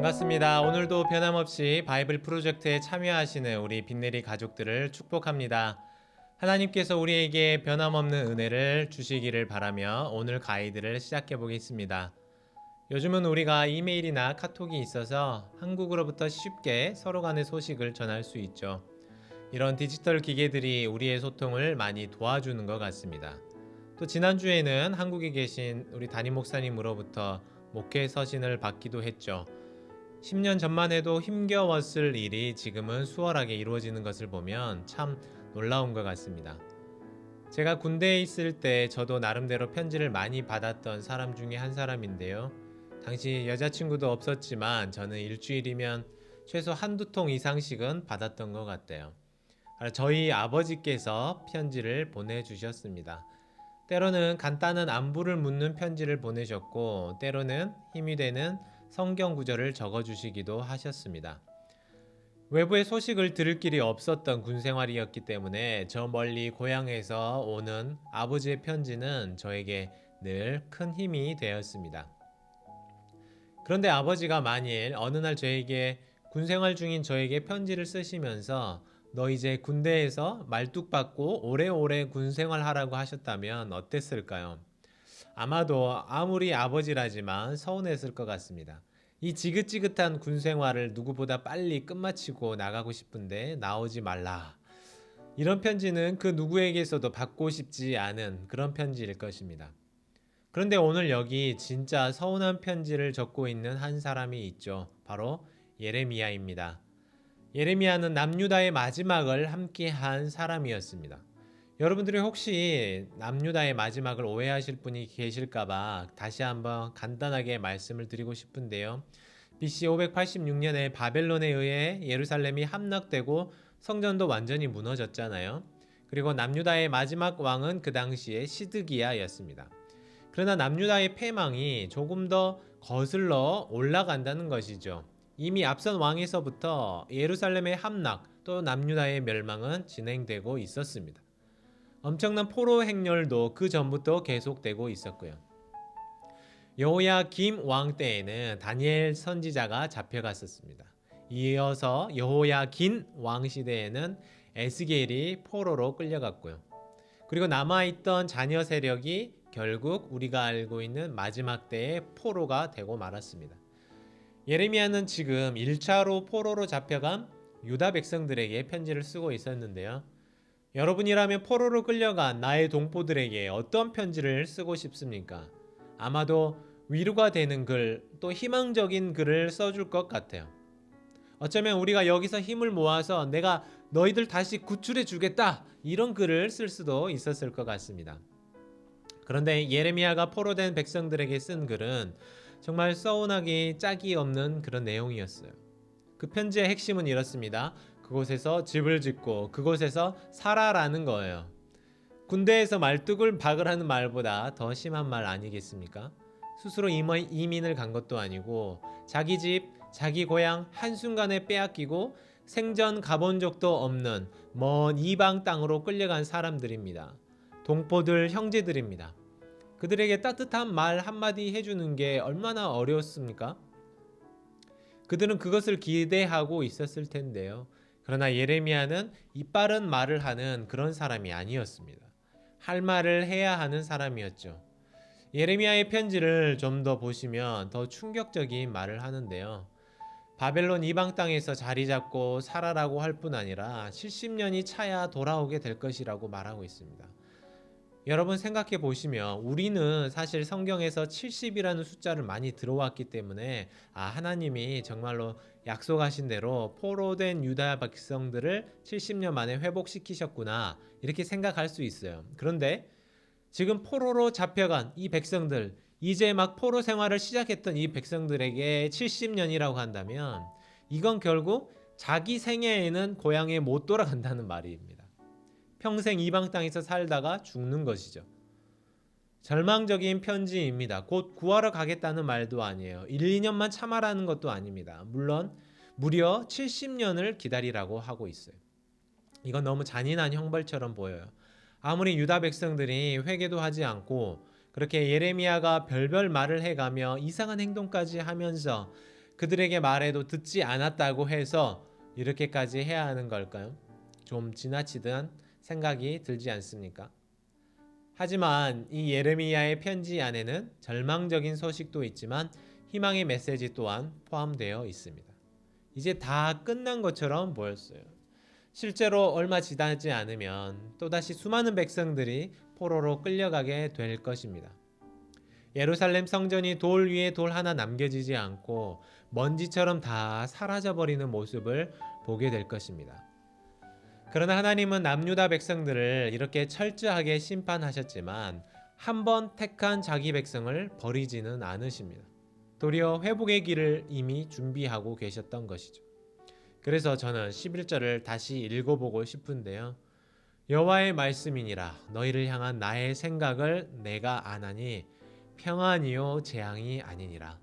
반갑습니다. 오늘도 변함없이 바이블 프로젝트에 참여하시는 우리 빅내리 가족들을 축복합니다. 하나님께서 우리에게 변함없는 은혜를 주시기를 바라며 오늘 가이드를 시작해 보겠습니다. 요즘은 우리가 이메일이나 카톡이 있어서 한국으로부터 쉽게 서로 간의 소식을 전할 수 있죠. 이런 디지털 기계들이 우리의 소통을 많이 도와주는 것 같습니다. 또 지난주에는 한국에 계신 우리 담임 목사님으로부터 목회 서신을 받기도 했죠. 10년 전만 해도 힘겨웠을 일이 지금은 수월하게 이루어지는 것을 보면 참 놀라운 것 같습니다. 제가 군대에 있을 때 저도 나름대로 편지를 많이 받았던 사람 중에 한 사람인데요. 당시 여자친구도 없었지만 저는 일주일이면 최소 한두 통 이상씩은 받았던 것 같아요. 저희 아버지께서 편지를 보내주셨습니다. 때로는 간단한 안부를 묻는 편지를 보내셨고, 때로는 힘이 되는 성경 구절을 적어주시기도 하셨습니다. 외부의 소식을 들을 길이 없었던 군 생활이었기 때문에 저 멀리 고향에서 오는 아버지의 편지는 저에게 늘 큰 힘이 되었습니다. 그런데 아버지가 만일 어느 날 저에게 군 생활 중인 저에게 편지를 쓰시면서 너 이제 군대에서 말뚝 받고 오래오래 군 생활하라고 하셨다면 어땠을까요? 아마도 아무리 아버지라지만 서운했을 것 같습니다. 이 지긋지긋한 군 생활을 누구보다 빨리 끝마치고 나가고 싶은데 나오지 말라. 이런 편지는 그 누구에게서도 받고 싶지 않은 그런 편지일 것입니다. 그런데 오늘 여기 진짜 서운한 편지를 적고 있는 한 사람이 있죠. 바로 예레미야입니다. 예레미야는 남유다의 마지막을 함께한 사람이었습니다. 여러분들이 혹시 남유다의 마지막을 오해하실 분이 계실까봐 다시 한번 간단하게 말씀을 드리고 싶은데요. BC 586년에 바벨론에 의해 예루살렘이 함락되고 성전도 완전히 무너졌잖아요. 그리고 남유다의 마지막 왕은 그 당시에 시드기야였습니다. 그러나 남유다의 패망이 조금 더 거슬러 올라간다는 것이죠. 이미 앞선 왕에서부터 예루살렘의 함락 또 남유다의 멸망은 진행되고 있었습니다. 엄청난 포로 행렬도 그 전부터 계속되고 있었고요. 여호야김 왕 때에는 다니엘 선지자가 잡혀갔었습니다. 이어서 여호야긴 왕 시대에는 에스겔이 포로로 끌려갔고요. 그리고 남아있던 자녀 세력이 결국 우리가 알고 있는 마지막 때의 포로가 되고 말았습니다. 예레미야는 지금 1차로 포로로 잡혀간 유다 백성들에게 편지를 쓰고 있었는데요. 여러분이라면 포로로 끌려간 나의 동포들에게 어떤 편지를 쓰고 싶습니까? 아마도 위로가 되는 글, 또 희망적인 글을 써줄 것 같아요. 어쩌면 우리가 여기서 힘을 모아서 내가 너희들 다시 구출해 주겠다 이런 글을 쓸 수도 있었을 것 같습니다. 그런데 예레미야가 포로된 백성들에게 쓴 글은 정말 서운하기 짝이 없는 그런 내용이었어요. 그 편지의 핵심은 이렇습니다. 그곳에서 집을 짓고 그곳에서 살아라는 거예요. 군대에서 말뚝을 박으라는 말보다 더 심한 말 아니겠습니까? 스스로 이민을 간 것도 아니고 자기 집, 자기 고향 한순간에 빼앗기고 생전 가본 적도 없는 먼 이방 땅으로 끌려간 사람들입니다. 동포들, 형제들입니다. 그들에게 따뜻한 말 한마디 해주는 게 얼마나 어려웠습니까? 그들은 그것을 기대하고 있었을 텐데요. 그러나 예레미야는 이 빠른 말을 하는 그런 사람이 아니었습니다. 할 말을 해야 하는 사람이었죠. 예레미야의 편지를 좀 더 보시면 더 충격적인 말을 하는데요. 바벨론 이방 땅에서 자리 잡고 살아라고 할 뿐 아니라 70년이 차야 돌아오게 될 것이라고 말하고 있습니다. 여러분 생각해 보시면 우리는 사실 성경에서 70이라는 숫자를 많이 들어왔기 때문에 하나님이 정말로 약속하신 대로 포로된 유다 백성들을 70년 만에 회복시키셨구나 이렇게 생각할 수 있어요. 그런데 지금 포로로 잡혀간 이 백성들, 이제 막 포로 생활을 시작했던 이 백성들에게 70년이라고 한다면 이건 결국 자기 생애에는 고향에 못 돌아간다는 말입니다. 평생 이방 땅에서 살다가 죽는 것이죠. 절망적인 편지입니다. 곧 구하러 가겠다는 말도 아니에요. 1, 2년만 참아라는 것도 아닙니다. 물론 무려 70년을 기다리라고 하고 있어요. 이건 너무 잔인한 형벌처럼 보여요. 아무리 유다 백성들이 회개도 하지 않고 그렇게 예레미야가 별별 말을 해가며 이상한 행동까지 하면서 그들에게 말해도 듣지 않았다고 해서 이렇게까지 해야 하는 걸까요? 좀 지나치던 생각이 들지 않습니까? 하지만 이 예레미야의 편지 안에는 절망적인 소식도 있지만 희망의 메시지 또한 포함되어 있습니다. 이제 다 끝난 것처럼 보였어요. 실제로 얼마 지나지 않으면 또다시 수많은 백성들이 포로로 끌려가게 될 것입니다. 예루살렘 성전이 돌 위에 돌 하나 남겨지지 않고 먼지처럼 다 사라져버리는 모습을 보게 될 것입니다. 그러나 하나님은 남유다 백성들을 이렇게 철저하게 심판하셨지만 한 번 택한 자기 백성을 버리지는 않으십니다. 도리어 회복의 길을 이미 준비하고 계셨던 것이죠. 그래서 저는 11절을 다시 읽어보고 싶은데요. 여호와의 말씀이니라 너희를 향한 나의 생각을 내가 아나니 평안이요 재앙이 아니니라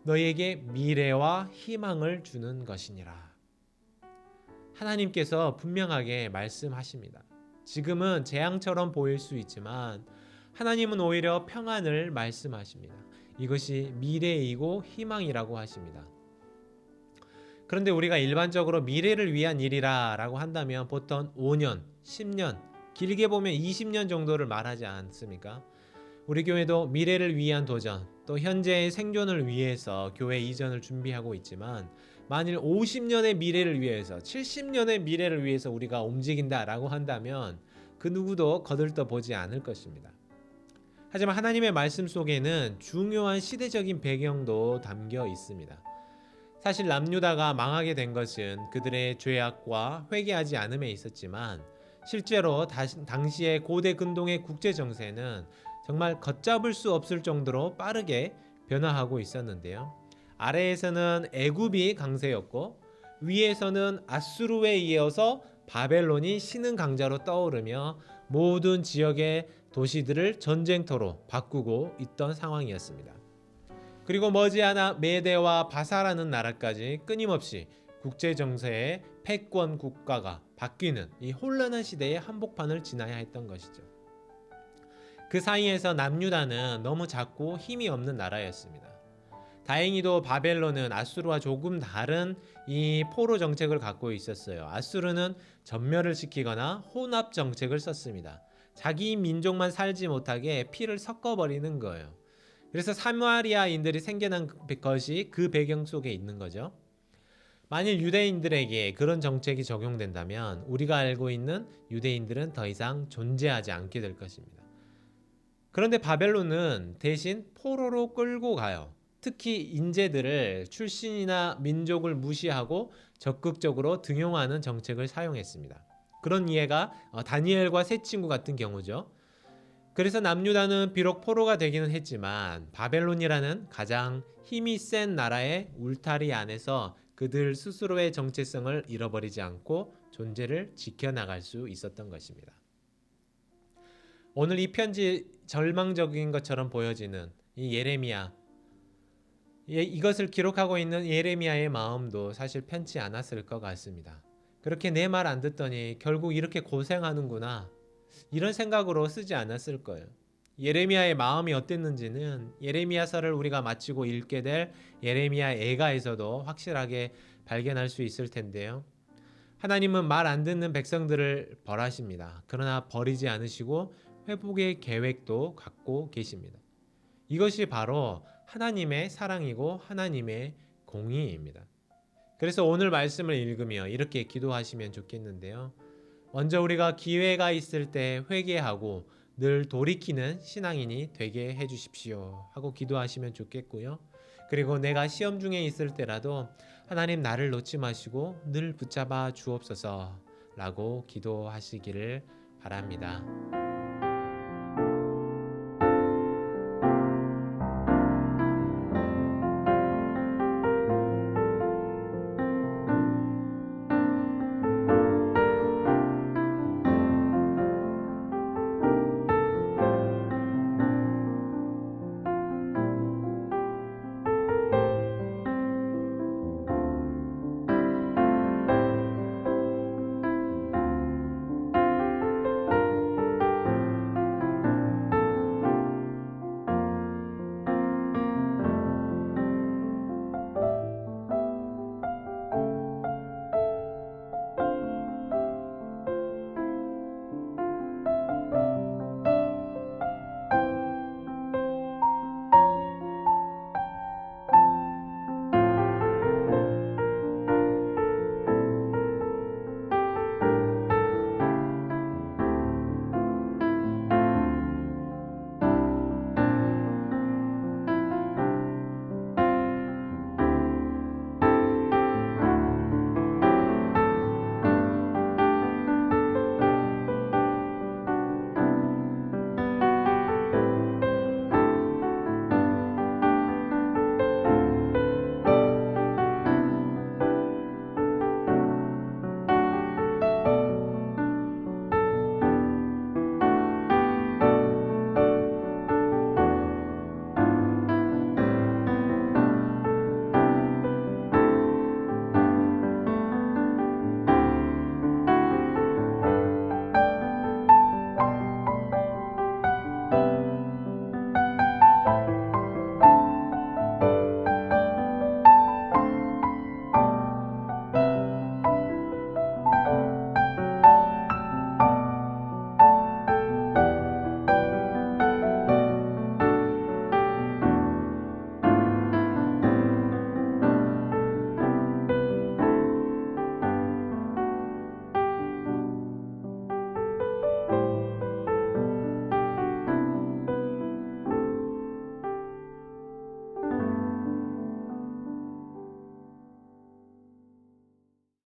너희에게 미래와 희망을 주는 것이니라. 하나님께서 분명하게 말씀하십니다. 지금은 재앙처럼 보일 수 있지만 하나님은 오히려 평안을 말씀하십니다. 이것이 미래이고 희망이라고 하십니다. 그런데 우리가 일반적으로 미래를 위한 일이라 라고 한다면 보통 5년, 10년, 길게 보면 20년 정도를 말하지 않습니까? 우리 교회도 미래를 위한 도전, 또 현재의 생존을 위해서 교회 이전을 준비하고 있지만 만일 50년의 미래를 위해서, 70년의 미래를 위해서 우리가 움직인다라고 한다면 그 누구도 거들떠보지 않을 것입니다. 하지만 하나님의 말씀 속에는 중요한 시대적인 배경도 담겨 있습니다. 사실 남유다가 망하게 된 것은 그들의 죄악과 회개하지 않음에 있었지만 실제로 당시의 고대 근동의 국제 정세는 정말 걷잡을 수 없을 정도로 빠르게 변화하고 있었는데요. 아래에서는 애굽이 강세였고 위에서는 아수르에 이어서 바벨론이 신흥 강자로 떠오르며 모든 지역의 도시들을 전쟁터로 바꾸고 있던 상황이었습니다. 그리고 머지않아 메대와 바사라는 나라까지 끊임없이 국제 정세의 패권 국가가 바뀌는 이 혼란한 시대의 한복판을 지나야 했던 것이죠. 그 사이에서 남유다는 너무 작고 힘이 없는 나라였습니다. 다행히도 바벨론은 아수르와 조금 다른 이 포로 정책을 갖고 있었어요. 아수르는 전멸을 시키거나 혼합 정책을 썼습니다. 자기 민족만 살지 못하게 피를 섞어버리는 거예요. 그래서 사마리아인들이 생겨난 것이 그 배경 속에 있는 거죠. 만일 유대인들에게 그런 정책이 적용된다면 우리가 알고 있는 유대인들은 더 이상 존재하지 않게 될 것입니다. 그런데 바벨론은 대신 포로로 끌고 가요. 특히 인재들을 출신이나 민족을 무시하고 적극적으로 등용하는 정책을 사용했습니다. 그런 이해가 다니엘과 세 친구 같은 경우죠. 그래서 남유다는 비록 포로가 되기는 했지만 바벨론이라는 가장 힘이 센 나라의 울타리 안에서 그들 스스로의 정체성을 잃어버리지 않고 존재를 지켜나갈 수 있었던 것입니다. 오늘 이 편지 절망적인 것처럼 보여지는 이 예레미야, 이것을 기록하고 있는 예레미야의 마음도 사실 편치 않았을 것 같습니다. 그렇게 내 말 안 듣더니 결국 이렇게 고생하는구나, 이런 생각으로 쓰지 않았을 거예요. 예레미야의 마음이 어땠는지는 예레미야서를 우리가 마치고 읽게 될 예레미야 애가에서도 확실하게 발견할 수 있을 텐데요. 하나님은 말 안 듣는 백성들을 벌하십니다. 그러나 버리지 않으시고 회복의 계획도 갖고 계십니다. 이것이 바로 하나님의 사랑이고 하나님의 공의입니다. 그래서 오늘 말씀을 읽으며 이렇게 기도하시면 좋겠는데요. 먼저 우리가 기회가 있을 때 회개하고 늘 돌이키는 신앙인이 되게 해주십시오 하고 기도하시면 좋겠고요. 그리고 내가 시험 중에 있을 때라도 하나님 나를 놓지 마시고 늘 붙잡아 주옵소서 라고 기도하시기를 바랍니다.